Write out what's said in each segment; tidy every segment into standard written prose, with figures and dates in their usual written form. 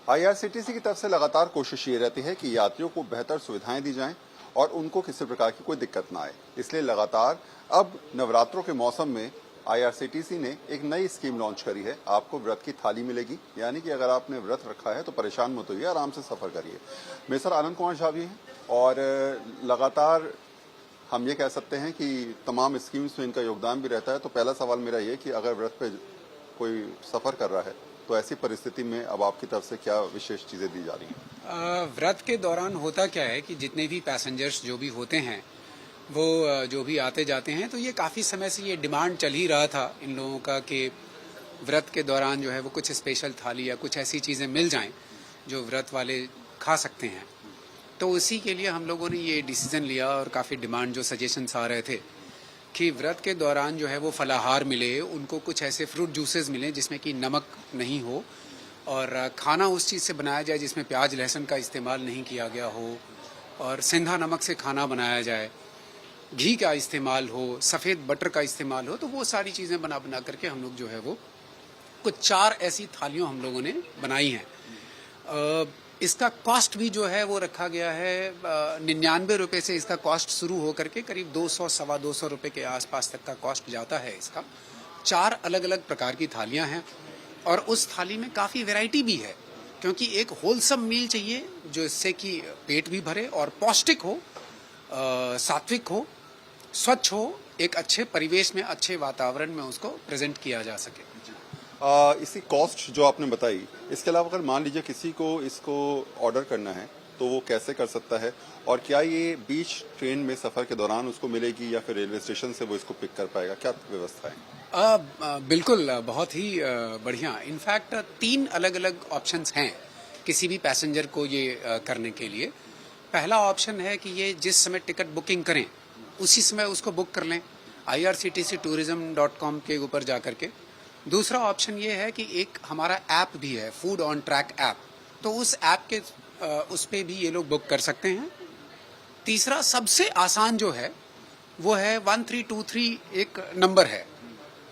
IRCTC की तरफ से लगातार कोशिश ये रहती है कि यात्रियों को बेहतर सुविधाएं दी जाएं और उनको किसी प्रकार की कोई दिक्कत ना आए। इसलिए लगातार अब नवरात्रों के मौसम में आईआरसीटीसी ने एक नई स्कीम लॉन्च करी है। आपको व्रत की थाली मिलेगी, यानी कि अगर आपने व्रत रखा है तो परेशान मत होइए, आराम से सफर करिए। मेरे सर आनंद कुमार झा भी हैं और लगातार हम ये कह सकते हैं कि तमाम स्कीम्स में इनका योगदान भी रहता है। तो पहला सवाल मेरा ये कि अगर व्रत पे कोई सफर कर रहा है तो ऐसी परिस्थिति में अब आपकी तरफ से क्या विशेष चीजें दी जा रही हैं? व्रत के दौरान होता क्या है कि जितने भी पैसेंजर्स जो भी होते हैं वो जो भी आते जाते हैं, तो ये काफ़ी समय से ये डिमांड चल ही रहा था इन लोगों का कि व्रत के दौरान जो है वो कुछ स्पेशल थाली या कुछ ऐसी चीज़ें मिल जाएं जो व्रत वाले खा सकते हैं। तो उसी के लिए हम लोगों ने ये डिसीज़न लिया और काफ़ी डिमांड जो सजेशंस आ रहे थे कि व्रत के दौरान जो है वो फलाहार मिले, उनको कुछ ऐसे फ्रूट जूसेस मिलें जिसमें कि नमक नहीं हो और खाना उस चीज़ से बनाया जाए जिसमें प्याज लहसुन का इस्तेमाल नहीं किया गया हो और सेंधा नमक से खाना बनाया जाए, घी का इस्तेमाल हो, सफ़ेद बटर का इस्तेमाल हो। तो वो सारी चीज़ें बना बना करके हम लोग जो है वो कुछ 4 ऐसी थालियों हम लोगों ने बनाई हैं। इसका कॉस्ट भी जो है वो रखा गया है 99 रुपये से इसका कॉस्ट शुरू हो करके करीब 200 सवा 200 रुपये के आसपास तक का कॉस्ट जाता है इसका। 4 अलग अलग प्रकार की थालियां हैं और उस थाली में काफ़ी वैरायटी भी है, क्योंकि एक होलसम मील चाहिए जो इससे कि पेट भी भरे और पौष्टिक हो, सात्विक हो, स्वच्छ हो, एक अच्छे परिवेश में अच्छे वातावरण में उसको प्रेजेंट किया जा सके। इसी कॉस्ट जो आपने बताई, इसके अलावा अगर मान लीजिए किसी को इसको ऑर्डर करना है तो वो कैसे कर सकता है, और क्या ये बीच ट्रेन में सफर के दौरान उसको मिलेगी या फिर रेलवे स्टेशन से वो इसको पिक कर पाएगा? क्या व्यवस्था है? बिल्कुल, बहुत ही बढ़िया। इनफैक्ट 3 अलग अलग ऑप्शंस हैं किसी भी पैसेंजर को ये करने के लिए। पहला ऑप्शन है कि ये जिस समय टिकट बुकिंग करें उसी समय उसको बुक कर लें irctctourism.com के ऊपर जा करके। दूसरा ऑप्शन ये है कि एक हमारा ऐप भी है, फूड ऑन ट्रैक ऐप, तो उस ऐप के उस पे भी ये लोग बुक कर सकते हैं। तीसरा सबसे आसान जो है वो है 1323, एक नंबर है,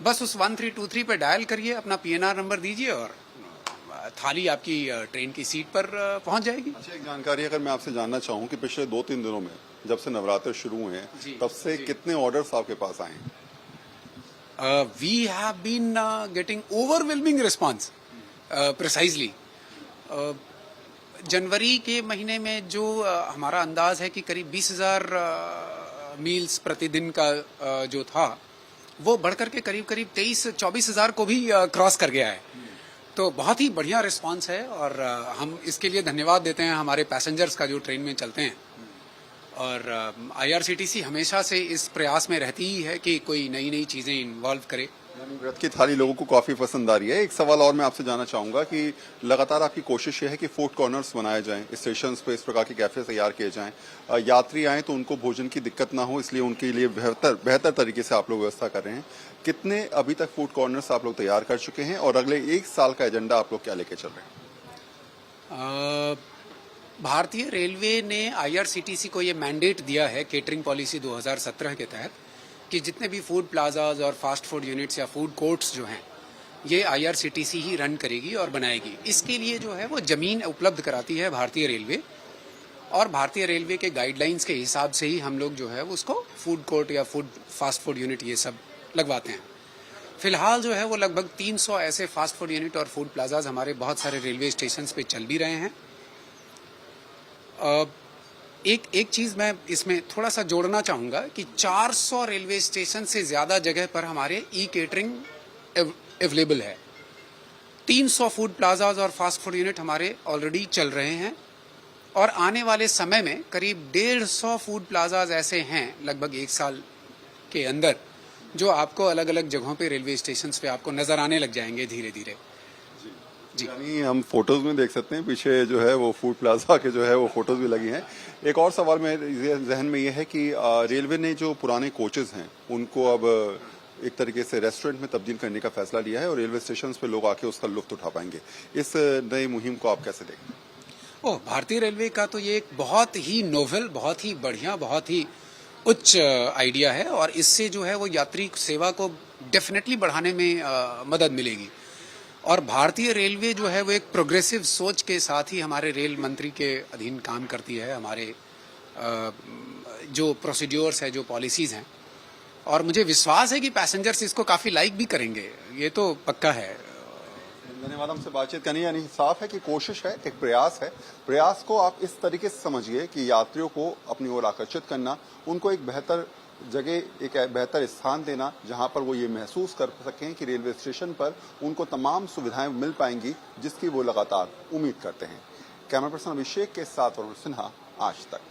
बस उस 1323 पे डायल करिए, अपना पीएनआर नंबर दीजिए और थाली आपकी ट्रेन की सीट पर पहुंच जाएगी। अच्छा, एक जानकारी अगर मैं आपसे जानना चाहूँ कि पिछले 2-3 दिनों में जब से नवरात्र शुरू हुए हैं तब से कितने ऑर्डर्स आपके पास आए हैं? We have been getting overwhelming response, precisely. जनवरी के महीने में जो हमारा अंदाज है कि करीब 20,000 मील्स प्रतिदिन का जो था वो बढ़कर के करीब 23-24,000 को भी क्रॉस कर गया है। तो बहुत ही बढ़िया रिस्पांस है और हम इसके लिए धन्यवाद देते हैं हमारे पैसेंजर्स का जो ट्रेन में चलते हैं। और आईआरसीटीसी हमेशा से इस प्रयास में रहती ही है कि कोई नई नई चीजें इन्वॉल्व करे। व्रत की थाली लोगों को काफी पसंद आ रही है। एक सवाल और मैं आपसे जानना चाहूंगा कि लगातार आपकी कोशिश ये है कि फूड कॉर्नर्स बनाए जाएं, स्टेशन पे इस प्रकार के कैफे तैयार किए जाएं, यात्री आए तो उनको भोजन की दिक्कत ना हो, इसलिए उनके लिए बेहतर तरीके से आप लोग व्यवस्था कर रहे हैं। कितने अभी तक फूड कॉर्नर्स आप लोग तैयार कर चुके हैं और अगले 1 साल का एजेंडा आप लोग क्या लेके चल रहे हैं? भारतीय रेलवे ने आईआरसीटीसी को ये मैंडेट दिया है केटरिंग पॉलिसी 2017 के तहत कि जितने भी फूड प्लाजाज और फास्ट फूड यूनिट्स या फूड कोर्ट्स जो हैं ये आईआरसीटीसी ही रन करेगी और बनाएगी। इसके लिए जो है वो ज़मीन उपलब्ध कराती है भारतीय रेलवे, और भारतीय रेलवे के गाइडलाइंस के हिसाब से ही हम लोग जो है उसको फूड कोर्ट या फास्ट फूड यूनिट ये सब लगवाते हैं। फिलहाल जो है वो लगभग 300 ऐसे फास्ट फूड यूनिट और फूड प्लाजाज हमारे बहुत सारे रेलवे स्टेशन पे चल भी रहे हैं। एक चीज़ मैं इसमें थोड़ा सा जोड़ना चाहूँगा कि 400 रेलवे स्टेशन से ज़्यादा जगह पर हमारे ई केटरिंग अवेलेबल है। 300 फूड प्लाजाज और फास्ट फूड यूनिट हमारे ऑलरेडी चल रहे हैं और आने वाले समय में करीब 150 फूड प्लाजाज ऐसे हैं लगभग 1 साल के अंदर जो आपको अलग अलग जगहों पे रेलवे स्टेशन पे आपको नज़र आने लग जाएंगे धीरे धीरे। यानी हम फोटोज में देख सकते हैं पीछे जो है वो फूड प्लाजा के जो है वो फोटोज भी लगी हैं। एक और सवाल मेरे जहन में ये है कि रेलवे ने जो पुराने कोचेज हैं उनको अब एक तरीके से रेस्टोरेंट में तब्दील करने का फैसला लिया है और रेलवे स्टेशन पे लोग आके उसका लुत्फ उठा पाएंगे। इस नई मुहिम को आप कैसे देखते हैं? भारतीय रेलवे का तो ये एक बहुत ही नोवेल, बहुत ही बढ़िया, बहुत ही उच्च आइडिया है और इससे जो है वो यात्री सेवा को डेफिनेटली बढ़ाने में मदद मिलेगी। और भारतीय रेलवे जो है वो एक प्रोग्रेसिव सोच के साथ ही हमारे रेल मंत्री के अधीन काम करती है। हमारे जो प्रोसीड्योर्स है, जो पॉलिसीज़ हैं, और मुझे विश्वास है कि पैसेंजर्स इसको काफ़ी लाइक भी करेंगे, ये तो पक्का है। धन्यवाद हमसे बातचीत करनी। यानी साफ है कि कोशिश है, एक प्रयास है। प्रयास को आप इस तरीके से समझिए कि यात्रियों को अपनी ओर आकर्षित करना, उनको एक बेहतर जगह, एक बेहतर स्थान देना जहां पर वो ये महसूस कर सकें कि रेलवे स्टेशन पर उनको तमाम सुविधाएं मिल पाएंगी जिसकी वो लगातार उम्मीद करते हैं। कैमरा पर्सन अभिषेक के साथ वरुण सिन्हा, आज तक।